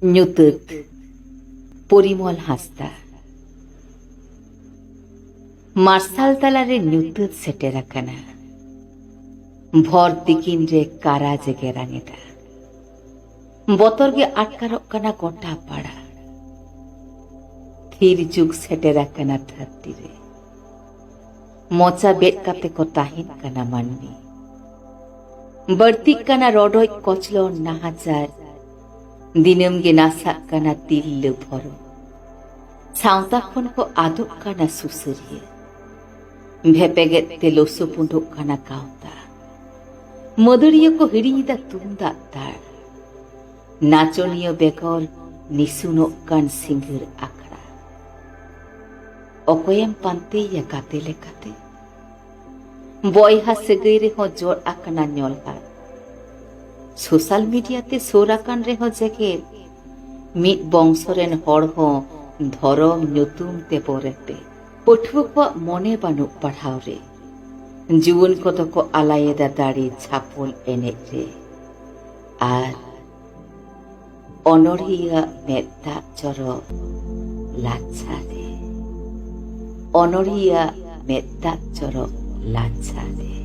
ᱧᱩᱛᱟᱹᱛ ᱯᱚরিমল ᱦᱟᱸᱥᱫᱟ ᱢᱟᱨᱥᱟᱞ ᱛᱟᱞᱟᱨᱮ ᱧᱩᱛᱟᱹᱛ ᱥᱮᱴᱮᱨ ᱟᱠᱟᱱᱟ ᱵᱷᱚᱨ ᱛᱤᱠᱤᱱ ᱨᱮ ᱠᱟᱨᱟ ᱡᱮᱜᱮᱨᱟᱝ ᱮᱫᱟ ᱵᱚᱛᱚᱨ ᱜᱮ ᱟᱴᱠᱟᱨᱚᱜ ᱠᱟᱱᱟ ᱜᱚᱴᱟ ᱯᱟᱲᱟ ᱛᱷᱤᱨ ᱡᱩᱜᱽ ᱥᱮᱴᱮᱨ ᱟᱠᱟᱱᱟ ᱫᱷᱟᱹᱨᱛᱤ ᱨᱮ ᱢᱚᱪᱟ ᱵᱮᱫ ᱠᱟᱛᱮ ᱠᱚ ᱛᱟᱦᱮᱱ ᱠᱟᱱᱟ ᱢᱟᱹᱱᱢᱤ ᱵᱟᱹᱲᱛᱤᱜ ᱠᱟᱱᱟ ᱨᱚᱰᱚᱡ ᱠᱚᱪᱞᱚᱱ ᱱᱟᱦᱟᱪᱟᱨ ᱫᱤᱱᱟᱹᱢ ᱜᱮ ᱱᱟᱥᱟᱜ ᱠᱟᱱᱟ ᱛᱤᱨᱞᱟᱹ ᱵᱷᱚᱨᱚ ᱥᱟᱶᱛᱟ ᱠᱷᱚᱱ ᱠᱚ ᱟᱫᱚᱜ ᱠᱟᱱᱟ ᱥᱩᱥᱟᱹᱨᱤᱭᱟᱹ ᱵᱷᱮᱯᱮᱜᱮᱫ ᱛᱮ ᱞᱚᱥᱚ ᱯᱩᱸᱰᱚᱜ ᱠᱟᱱᱟ ᱜᱟᱶᱛᱟ ᱢᱟᱹᱫᱟᱹᱲᱤᱭᱟᱹ ᱠᱚ ᱦᱤᱲᱤᱧᱮᱫᱟ ᱛᱩᱢᱫᱟᱜ ᱛᱟᱲ ᱱᱟᱪᱚᱱᱤᱭᱟᱹ ᱵᱮᱜᱚᱨ ᱱᱤᱥᱩᱱᱚᱜ ᱠᱟᱱ ᱥᱤᱸᱜᱟᱹᱲ ᱟᱠᱷᱲᱟ ᱚᱠᱚᱭᱮᱢ ᱯᱟᱱᱛᱮᱭᱟ ᱜᱟᱛᱮ ᱞᱮᱠᱟᱛᱮ ᱵᱚᱭᱦᱟ ᱥᱟᱹᱜᱟᱹᱭ ᱨᱮᱦᱚᱸ ᱡᱚᱲ ᱟᱠᱟᱱᱟ ᱧᱚᱞᱦᱟᱫ ᱥᱳᱥᱟᱞ ᱢᱤᱰᱤᱭᱟতে ᱥᱳᱨ ᱟᱠᱟᱱ ᱨᱮᱦᱚᱸ ᱡᱮᱜᱮᱫ ᱢᱤᱫ ᱵᱚᱝᱥᱚ ᱨᱮᱱ ᱦᱚᱲ ᱦᱚᱸ ᱫᱷᱚᱨᱚᱢ ᱧᱩᱛᱩᱢ ᱛᱮ ᱯᱚᱨᱮᱛᱮ ᱯᱟᱹᱴᱷᱩᱣᱟᱹ ᱠᱚᱣᱟᱜ ᱢᱚᱱᱮ ᱵᱟᱹᱱᱩᱜ ᱯᱟᱲᱦᱟᱣ ᱨᱮ ᱡᱩᱣᱟᱹᱱ ᱠᱚᱫᱚ ᱠᱚ ᱟᱞᱟᱭᱮᱫᱟ ᱫᱟᱲᱮ ᱪᱷᱟᱯᱚᱞ ᱮᱱᱮᱡ ᱨᱮ ᱟᱨ অনড়িয়া মেদ দাগ জরক লাচ্ছারে অনড়িয়া মেদ দাগ জরক লাচ্ছারে